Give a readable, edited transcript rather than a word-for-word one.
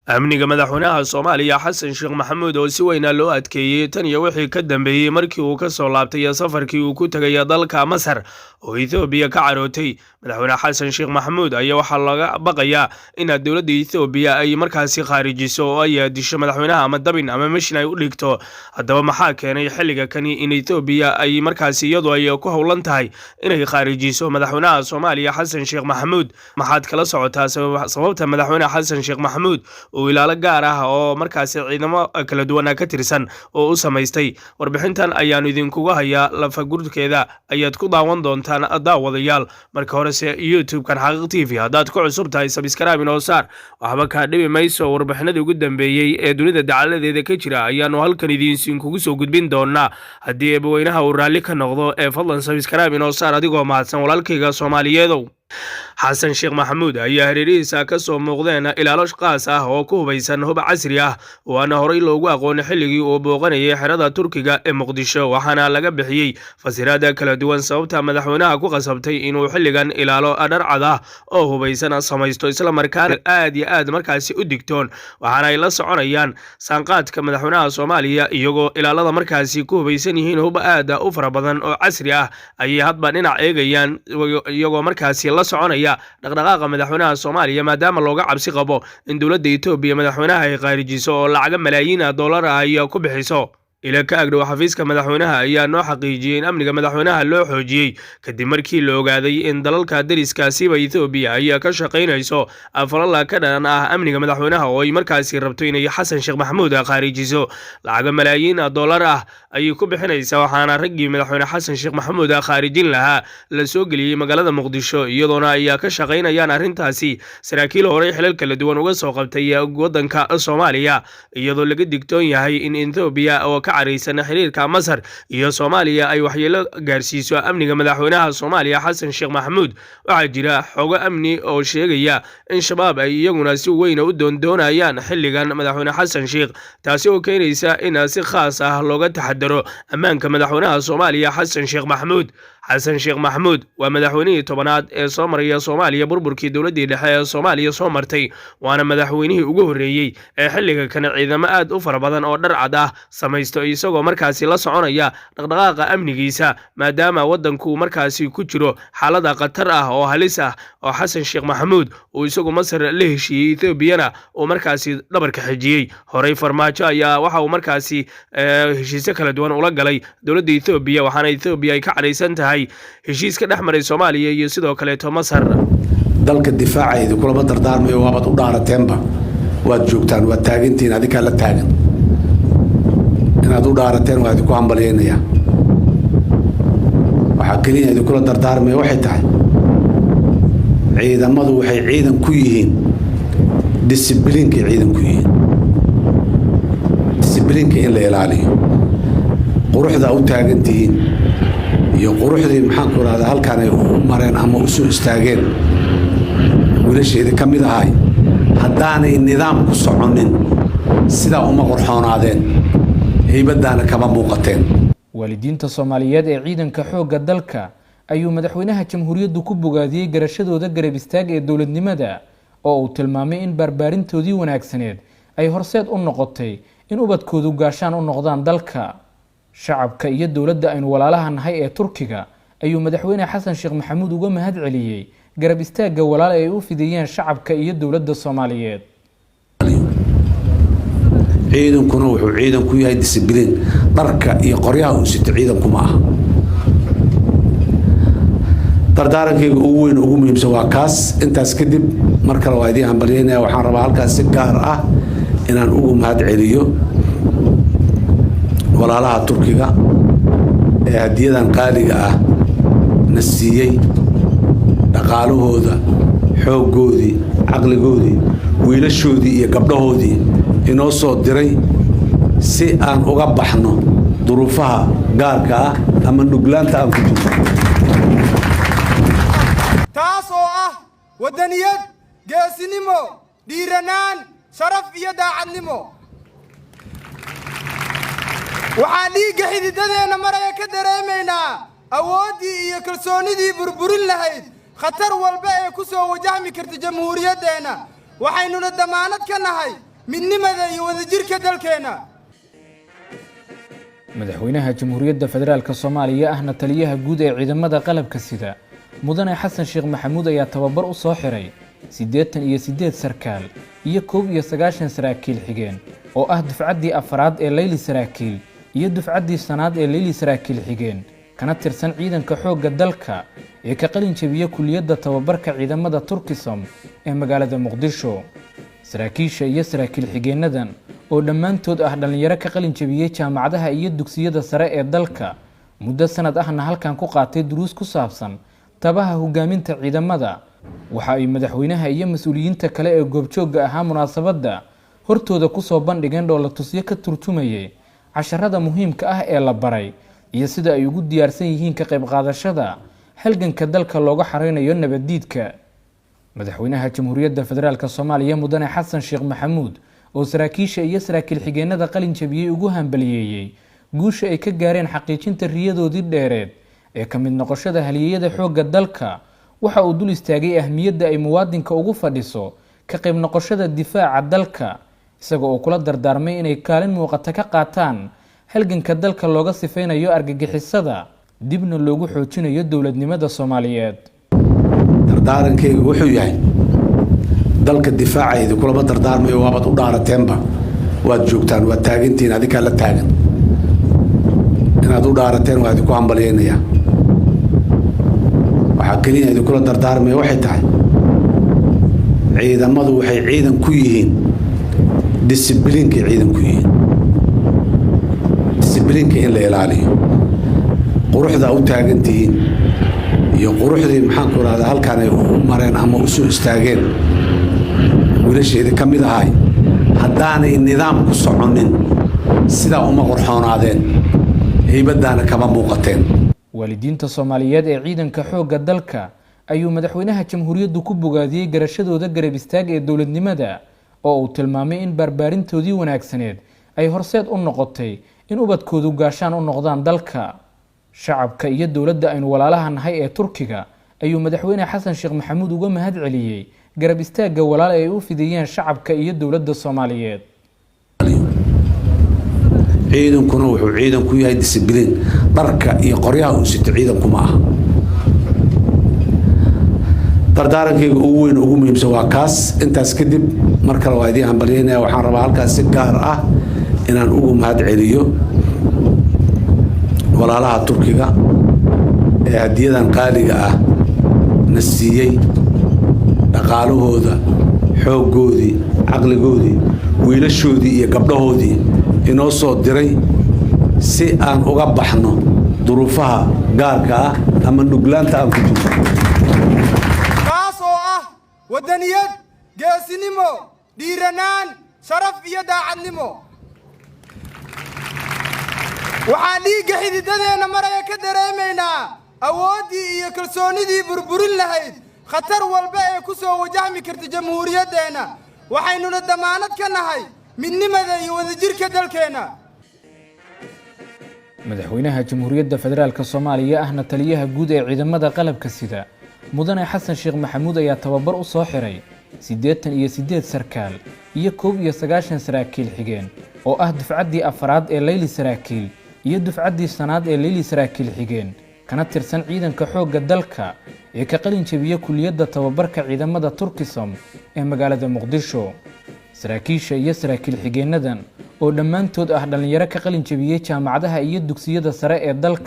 amniga madaxweynaha Soomaaliya Xasan Sheekh Maxamuud oo si weyn loo adkeeyay tan iyo wixii ka dambeeyay markii uu ka soo laabtay safarkii uu ku tagay dalka Masar oo Itoobiya ka carootay madaxweyne Xasan Sheekh Maxamuud ayaa waxa laga baqayaa in dawladda Itoobiya ay markaasi kharijiso oo ay disho madaxweynaha ama dabin ama mission ay u dhigto haddaba maxaa keenay xilliga kani in Itoobiya ay markaasi iyadoo ay ku howlan tahay inay kharijiso madaxweynaha Soomaaliya Xasan Sheekh Maxamuud maxaad kala socotaa sababta madaxweyne Xasan Sheekh Maxamuud oo ilaalo gaar ah oo markaasi ciidamo kala duwan ka tirsan oo u sameystay warbixintan ayaan idinkugu hayaa lafagurkeeda ayaad ku daawan doontaan daawadayaal marka hore YouTube-kan Xaqiiq TV hadaad ku cusub tahay subscribe inoo saar waxba ka dhibi mayso warbixinada ugu dambeeyay ee dunida dacaladeeda ka jira ayaanu halkan idinkugu soo gudbin doonaa haddii eebaweynaha uu raalli ka noqdo ee fadlan subscribe inoo saar adigoo mahadsan walaalkayga Soomaaliyeedow Xasan Sheekh Maxamuud ayaa hareerihiisa ka soo muuqdeen ilaalo qaas ah oo ku hubaysan hub casri ah waana horay loogu aqoon xilligii uu booqanayay xerada Turkiga ee Muqdisho waxaana laga bixiyay fasiraada kala duwan sababta madaxweynaha ku qasabtay inuu xilligan ilaalo dhar cad ah oo hubaysan samaysto isla markaana aad iyo aad markaasi u digtoon waxaana ay la soconayaan saanqaadka madaxweynaha Soomaaliya iyagoo ilaalada markaasi ku hubaysan yihiin hub aad u fara badan oo casri ah ay hadba dhinac eegayaan iyagoo markaasi la soconaya dhaqdhaqaaqa madaxweynaha Soomaaliya maadaama looga cabsi qabo in dawladda Itoobiya madaxweynaha ay kharijiso oo lacag malaayiin dollar ay ku bixiso ila ka agdhow xafiiska madaxweynaha ayaa noo xaqiijiyay in amniga madaxweynaha loo xoojiyay kadib markii la ogaaday in dalalka dariskaasi Itoobiya ay ka shaqeynayso afalala ka dhan ah amniga madaxweynaha oo ay markaasi rabto inay Xasan Sheekh Maxamuud kharijiso lacag malaayiin dollar ah ay ku bixinaysaa waxaana raggii madaxweyne Xasan Sheekh Maxamuud khaarijin lahaa la soo geliyay magaalada Muqdisho iyadoona ay ka shaqeynayaan arintaasi saraakiil hore xilal kala duwan uga soo qabtay wadanka Soomaaliya iyadoo laga digtoon yahay in Itoobiya oo عريسان حرير كمصر iyo Soomaaliya ay waxyeelo gaarsiiso amniga madaxweynaha Soomaaliya Xasan Sheekh Maxamuud waxa jira xogo amni oo sheegaya in shabaab ay iyaguna si weyn u doonayaan xilligan madaxweyne Xasan Sheekh taasi oo keenaysa in si khaas ah looga taxadaro ammaanka madaxweynaha Soomaaliya Xasan Sheekh Maxamuud Xasan Sheekh Maxamuud waa madaxweynihii tobanaad ee soo maraya Soomaaliya burburkii dawladda dhexe ee Soomaaliya soo martay waana madaxweynihii ugu horeeyay ee xilliga kan ciidamo aad u fara badan oo dhar cad ah samaysto isagoo markaasi la soconaya dhaqdhaqaaqa amnigiisa maadaama wadanku markaasi ku jiro xaalada qatar ah oo halis ah oo Xasan Sheekh Maxamuud uu isagu Masar la heshiiyay Itoobiyana oo markaasi dhabarka xijiyay horay farmaajo ayaa waxa uu markaasi heshiisyo kala duwan ula galay dawladda Itoobiya waxaana Itoobiya ay ka careysan tahay heshiiska dhexmaray Soomaaliya iyo sidoo kale Masar dalka difaaceedu kulama dardaarmayo waabad u dhaarateenba waad joogtaan waad taagantiin adika la taagan inaad u dhaarateen waad ku hambalyeynaya waxa kaliya idin kula dardaarmayo waxay tahay ciidamadu waxay ciidan ku yihiin discipline-ka ciidan ku yihiin discipline-ka in la ilaaliyo quruxda u taagantihiin iyo quruxdii maxaan ku raada halkaan ay u mareen ama u soo istaageen wiilasheeda ka mid ahay haddaanay nidaam ku soconin sida uma qurxoonaadeen heybadaana kama muuqateen waalidiinta Soomaaliyeed ee ciidanka xoogga dalka ayuu madaxweynaha jamhuuriyaddu ku bogaadiyay garashadooda garab istaag ee dawladnimada oo uu tilmaamay in barbaarintoodii wanaagsaneed ay horseed u noqotay in ubadkoodu gaashaan u noqdaan dalka shacabka iyo dawladda aynu walaalaha nahay ee Turkiga ayuu madaxweyne Xasan Sheekh Maxamuud uga mahad celiyay garab istaaga walaal ay u fidiyeen shacabka iyo dawladda Soomaaliyeed ciidankuna wuxuu ciidan ku yahay discipline dharka iyo qoryaha uu sito ciidanku ma aha dardaarankayga ugu weyn ugu muhiimsan waa kaas intaas kadib mar kale waa idin hambalyeynaya waxaan rabaa halkaas si gaar ah inaan ugu mahad celiyo walaalaha Turkiga ee hadiyadan qaaliga ah na siiyay dhaqaalahooda xooggoodii caqligoodii wiilashoodii iyo gabdhahoodii inoo soo diray si aan uga baxno duruufaha gaarka ah ama nuglaanta aan ku jirno taas oo ah wadaniyad geesinimo dhiiranaan sharaf iyo daacadnimo waxaan dhiigga xididadeena maraya ka dareemaynaa awoodii iyo kalsoonidii burburin lahayd khatar walba ee ku soo wajahmi karta jamhuuriyaddeena waxaynuna damaanad ka nahay midnimada iyo wadajirka dalkeena. madaxweynaha jamhuuriyadda federaalka Soomaaliya ahna taliyaha guud ee ciidamada qalabka sida mudane xasan sheekh maxamuud ayaa tababar u soo xiray 88 sarkaal iyo 91 saraakiil xigeen oo ah dufcaddii afraad ee Leyli saraakiil iyo dufcaddii sanaad ee Leyli saraakiil xigeen kana tirsan ciidanka xoogga dalka ee ka qalin jabiyay kulliyadda tababarka ciidamada Turkisom ee magaalada Muqdisho. saraakiisha iyo saraakiil xigeenadan oo dhammaantood ah dhalinyaro ka qalin jabiyay jaamacadaha iyo dugsiyada sare ee dalka muddo sanad ahna halkan ku qaatay duruus ku saabsan tabaha hogaaminta ciidamada. waxa ay madaxweynaha iyo mas'uuliyiinta kale ee goobjoogga ahaa munaasabadda hortooda ku soo bandhigeen dhoolatusyo ka turjumayay casharada muhiimka ah ee la baray iyo sida ay ugu diyaarsan yihiin ka qayb qaadashada halganka dalka looga xareynayo nabadiidka. madaxweynaha jamhuuriyadda federaalka Soomaaliya mudane xasan sheekh maxamuud oo saraakiisha iyo saraakiil xigeenada qalin jabiyay ugu hambaliyeeyay guusha ay ka gaareen xaqiijinta riyadoodii dheereed ee ka mid noqoshada halyeeyada xoogga dalka. waxa uu dul istaagay ahmiyadda ay muwaadinka ugu fadhiso ka qayb noqoshada difaaca dalka isagoo uu kula dardaarmay inay kaalin muuqata ka qaataan halganka dalka looga sifeynayo argagixisada dibna loogu xoojinayo dowladnimada Soomaaliyeed. dardaarankaygu wuxuu yahay dalka difaaceeda kulama dardaarmayo waabad u dhaarateenba waad joogtaan waad taagantihiin adikaa la taagan inaad u dhaarateen waa idinku hambalyeynaya. waxaa keliya idinkula dardaarmaya waxay tahay ciidamadu waxay ciidan ku yihiin discibliinkay ciidan ku yihiin discibliinka in la ilaaliyo quruxda u taagan tihiin iyo quruxdii maxaan ku raahdaa halkaan ay u mareen ama u soo istaageen wiilasheedii ka mid ahay haddaanay nidaam ku soconin sidaa uma qorxoonaadeen heybadaana kama muuqateen. waalidiinta Soomaaliyeed ee ciidanka xoogga dalka ayuu madaxweynaha jamhuuriyaddu ku bogaadiyay garashadooda garab istaag ee dowladnimada oo uu tilmaamay in barbaarintoodii wanaagsaneed ay horseed u noqotay in ubadkoodu gaashaan u noqdaan dalka. shacabka iyo dowladda aynu walaalaha nahay ee Turkiga ayuu madaxweyne xasan sheekh maxamuud uga mahad celiyay garab istaagga walaal ay u fidiyeen shacabka iyo dowladda Soomaaliyeed. ciidankuna wuxuu ciidan ku yahay discibliin dharka iyo qoryaha uu sito ciidanku ma aha. dardaarankayga ugu weyn ugu muhiimsan waa kaas. intaas kadib mar kale waa idiin hambalyeynaya. waxaan rabaa halkaas si gaar ah inaan ugu mahad celiyo walaalaha Turkiga ee hadiyadan qaaliga ah na siiyey dhaqaalahooda xooggoodii caqligoodii wiilashoodii iyo gabdhahoodii inoo soo diray si aan uga baxno duruufaha gaarka ah ama nuglaanta aan ku jirno. kaas oo ah wadaniyad geesinimo dhiiranaan sharaf iyo daacadnimo. waxaan dhiigga xididadeena maraya ka dareemaynaa awooddii iyo kalsoonidii burburin lahayd khatar walba ee ku soo wajahmi karta jamhuuriyaddeena. waxaynuna damaanad ka nahay midnimada iyo wadajirka dalkeena. madaxweynaha jamhuuriyadda federaalka Soomaaliya ahna taliyaha guud ee ciidamada qalabka sida mudane xasan sheekh maxamuud ayaa tababar u soo xiray 88 sarkaal iyo 91 saraakiil xigeen oo ah dufcaddii afraad ee Leyli saraakiil iyo dufcaddii sanaad ee Leyli saraakiil xigeen kana tirsan ciidanka xoogga dalka ee ka qalin jabiyay kulliyadda tababarka ciidamada Turkisom ee magaalada Muqdisho. saraakiisha iyo saraakiil xigeenadan oo dhammaantood ah dhalinyaro ka qalin jabiyay jaamacadaha iyo dugsiyada sare ee dalka